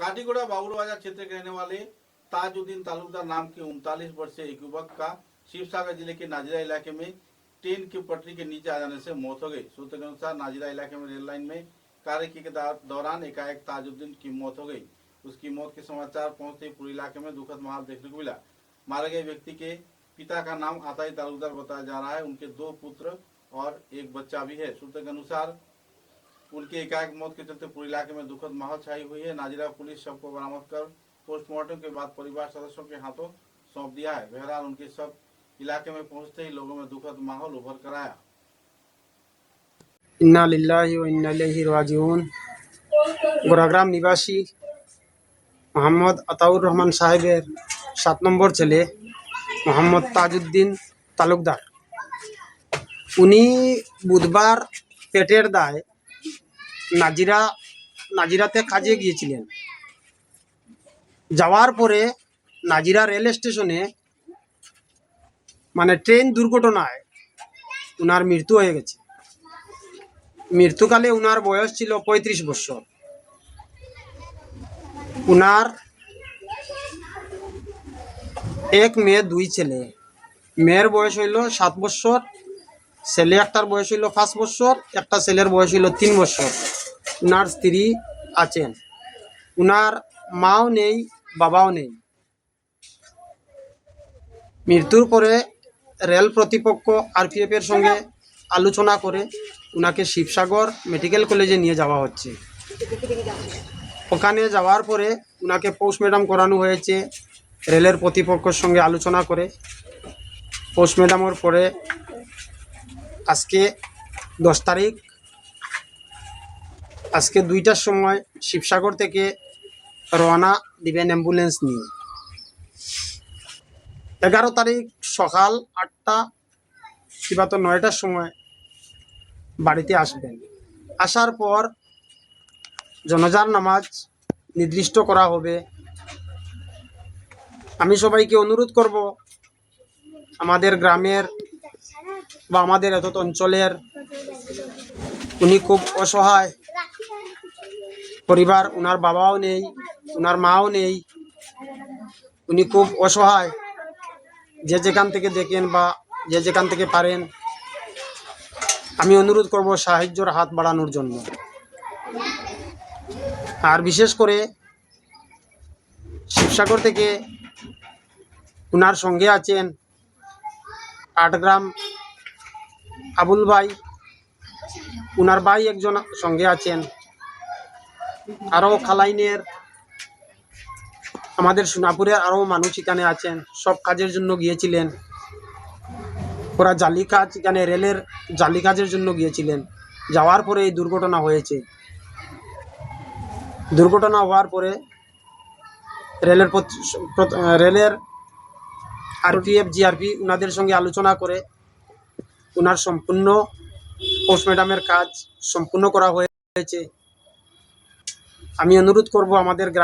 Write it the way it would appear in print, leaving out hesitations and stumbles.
काटीगोड़ा बाबुल बाजार क्षेत्र के रहने वाले ताजुद्दीन तालुकदार नाम के 39 वर्षीय एक युवक का शिवसागर जिले के नाजिरा इलाके में ट्रेन की पटरी के नीचे आ जाने से मौत हो गई। सूत्र के अनुसार नाजिरा इलाके में रेल लाइन में कार्य के दौरान एकाएक ताजुद्दीन की मौत हो गई। उसकी मौत के समाचार पहुंचते ही पूरे इलाके में दुखद माहौल देखने को मिला। मारे गए व्यक्ति के पिता का नाम आताई तालुकदार बताया जा रहा है। उनके 2 पुत्र और एक बच्चा भी है। सूत्र के अनुसार उनके एकाएक मौत के चलते पूरे इलाके में दुखद माहौल छाई हुई है। नाजिरा पुलिस शव को बरामद कर पोस्टमार्टम के बाद परिवार सदस्यों के हाथों सौंप दिया है। बहरहाल उनके शव इलाके में पहुंचते ही लोगों में दुखद माहौल उभर कर आया। इन्ना लिल्लाहि व इन्ना इलैहि राजिऊन। गोराग्राम निवासी मोहम्मद अताउर रहमान साहेबेर 7 নম্বর ছেলে মোহাম্মদ তাজউদ্দিন তালুকদার উনি বুধবার পেটের দায়ে নাজিরাতে কাজে গিয়েছিলেন। যাওয়ার পরে নাজিরা রেল স্টেশনে মানে ট্রেন দুর্ঘটনায় উনার মৃত্যু হয়ে গেছে। মৃত্যুকালে উনার বয়স ছিল 35 বছর। উনার এক মেয়ে 2 ছেলে। মেয়ের বয়স হইল 7 বছর, ছেলে একটার বয়স হইল 5 বছর, একটা ছেলের বয়স হইল 3 বছর। উনার স্ত্রী আছেন, উনার মাও নেই বাবাও নেই। মৃত্যুর পরে রেল কর্তৃপক্ষ আরপিএফ এর সঙ্গে আলোচনা করে উনাকে শিবসাগর মেডিকেল কলেজে নিয়ে যাওয়া হচ্ছে। ওখানে যাওয়ার পরে উনাকে পোস্টমর্টম করানো হয়েছে রেলের কর্তৃপক্ষের সঙ্গে আলোচনা করে। পোস্টমর্টমের পরে আজকে 10 তারিখ, আজকে 2টার সময় শিবসাগর থেকে রওনা দিবেন অ্যাম্বুলেন্স নিয়ে। 11 তারিখ সকাল 8টা কিংবা তো 9টার সময় বাড়িতে আসবেন। আসার পর জনাজার নামাজ নির্দিষ্ট করা হবে। আমি সবাইকে অনুরোধ করব, আমাদের গ্রামের বা আমাদের এত অঞ্চলের উনি খুব অসহায় পরিবার, উনার বাবাও নেই, উনার মাও নেই, উনি খুব অসহায়। যে যেখান থেকে দেখেন বা যে যেখান থেকে পারেন আমি অনুরোধ করব সাহায্যের হাত বাড়ানোর জন্য। আর বিশেষ করে শিবসাগর থেকে উনার সঙ্গে আছেন 8 গ্রাম আবুল ভাই, উনার ভাই একজন সঙ্গে আছেন। আরও খালাইনের আমাদের সোনাপুরের আরও মানুষ এখানে আছেন, সব কাজের জন্য গিয়েছিলেন। ওরা জালি কাজ, এখানে রেলের জালি কাজের জন্য গিয়েছিলেন। যাওয়ার পরে এই দুর্ঘটনা হয়েছে। দুর্ঘটনা হওয়ার পরে রেলের আরপিএফ জিআরপি ওনাদের সঙ্গে আলোচনা করে ওনার সম্পূর্ণ পোস্টমর্টমের কাজ সম্পূর্ণ করা হয়েছে। আমি অনুরোধ করব আমাদের গ্রাম